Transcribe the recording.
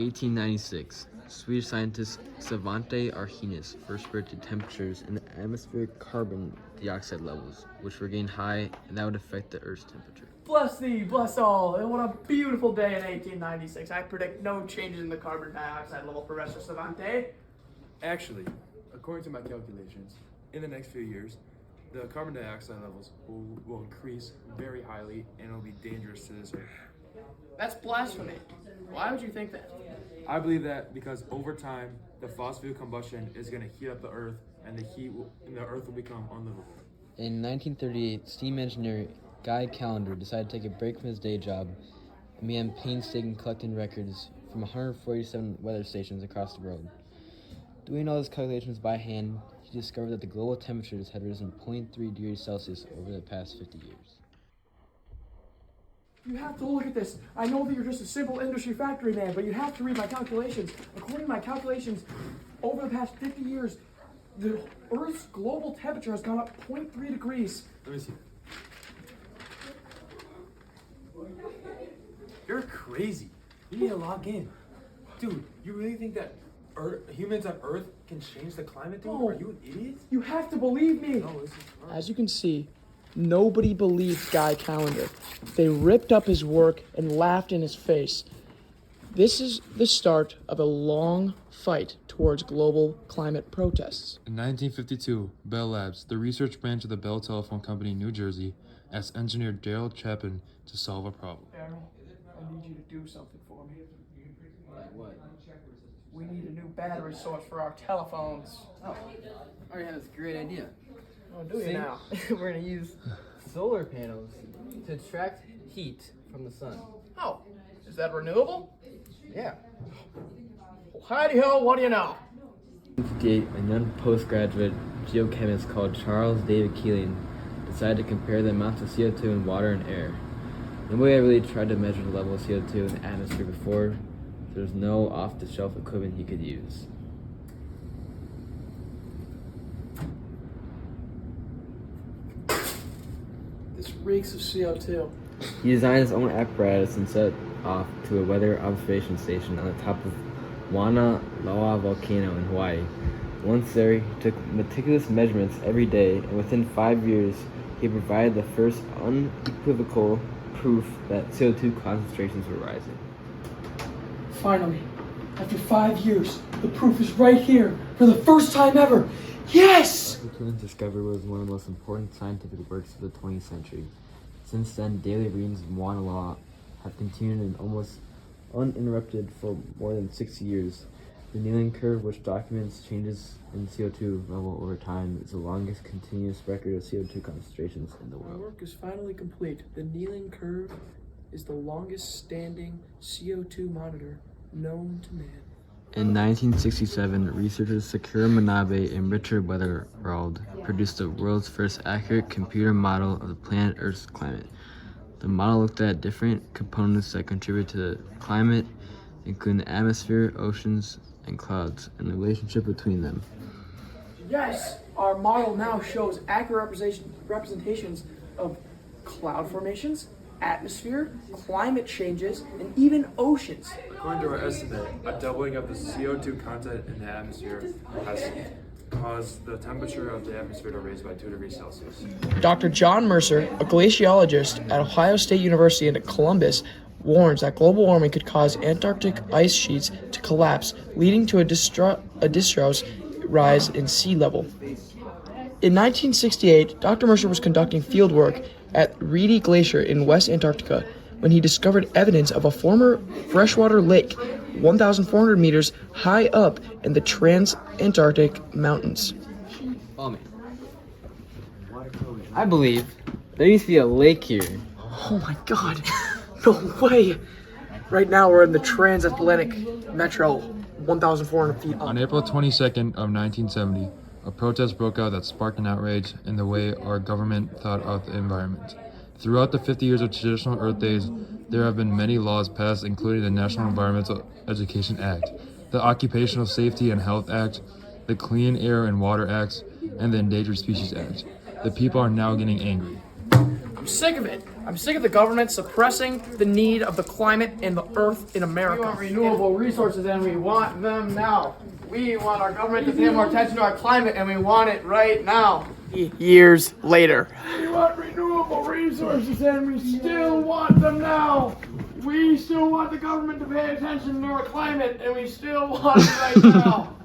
1896, Swedish scientist Svante Arrhenius first predicted temperatures in the atmospheric carbon dioxide levels, which were getting high, and that would affect the Earth's temperature. Bless thee, bless all, and what a beautiful day in 1896. I predict no changes in the carbon dioxide level, Professor Svante. Actually, according to my calculations, in the next few years, the carbon dioxide levels will increase very highly and it will be dangerous to this Earth. That's blasphemy. Why would you think that? I believe that because over time, the fossil fuel combustion is going to heat up the Earth and the Earth will become unlivable. In 1938, steam engineer Guy Callender decided to take a break from his day job and began painstaking collecting records from 147 weather stations across the world. Doing all his calculations by hand, he discovered that the global temperatures had risen 0.3 degrees Celsius over the past 50 years. You have to look at this. I know that you're just a simple industry factory man, but you have to read my calculations. According to my calculations, over the past 50 years, the Earth's global temperature has gone up 0.3 degrees. Let me see. You're crazy. You need to log in. Dude, you really think that humans on Earth can change the climate, dude? No. Are you an idiot? You have to believe me. No, this is hard. As you can see, nobody believed Guy Callender. They ripped up his work and laughed in his face. This is the start of a long fight towards global climate protests. In 1952, Bell Labs, the research branch of the Bell Telephone Company in New Jersey, asked engineer Daryl Chapin to solve a problem. Daryl, I need you to do something for me. Like what? We need a new battery source for our telephones. Oh, I already have this great idea. Oh, do you See? now? We're gonna use solar panels to attract heat from the sun. Oh, is that renewable? Yeah. Howdy-ho, what do you know? In 1958, a young postgraduate geochemist called Charles David Keeling decided to compare the amounts of CO2 in water and air. Nobody had really tried to measure the level of CO2 in the atmosphere before. There was no off-the-shelf equipment he could use. This reeks of CO2. He designed his own apparatus and set off to a weather observation station on the top of Mauna Loa volcano in Hawaii. Once there, he took meticulous measurements every day, and within 5 years, he provided the first unequivocal proof that CO2 concentrations were rising. Finally, after 5 years, the proof is right here for the first time ever. Yes! Keeling's discovery was one of the most important scientific works of the 20th century. Since then, daily readings of Mauna Loa have continued and almost uninterrupted for more than 60 years. The Kneeling curve, which documents changes in CO2 level over time, is the longest continuous record of CO2 concentrations in the My world. work is finally complete. The Kneeling curve is the longest standing CO2 monitor known to man. In 1967, researchers Sakura Manabe and Richard Weatherald produced the world's first accurate computer model of the planet Earth's climate. The model looked at different components that contribute to the climate, including the atmosphere, oceans, and clouds, and the relationship between them. Yes, our model now shows accurate representations of cloud formations, atmosphere, climate changes, and even oceans. According to our estimate, a doubling of the CO2 content in the atmosphere has caused the temperature of the atmosphere to rise by 2 degrees Celsius. Dr. John Mercer, a glaciologist at Ohio State University in Columbus, warns that global warming could cause Antarctic ice sheets to collapse, leading to a disastrous rise in sea level. In 1968, Dr. Mercer was conducting field work at Reedy Glacier in West Antarctica when he discovered evidence of a former freshwater lake 1,400 meters high up in the Trans-Antarctic Mountains. Oh man. I believe there used to be a lake here. Oh my god, no way! Right now we're in the Trans-Atlantic Metro, 1,400 feet up. On April 22nd of 1970, a protest broke out that sparked an outrage in the way our government thought of the environment. Throughout the 50 years of traditional Earth Days, there have been many laws passed, including the National Environmental Education Act, the Occupational Safety and Health Act, the Clean Air and Water Act, and the Endangered Species Act. The people are now getting angry. I'm sick of it. I'm sick of the government suppressing the need of the climate and the earth in America. We want renewable resources and we want them now. We want our government to pay more attention to our climate and we want it right now. Years later. We want renewable resources and we still want them now. We still want the government to pay attention to our climate and we still want it right now.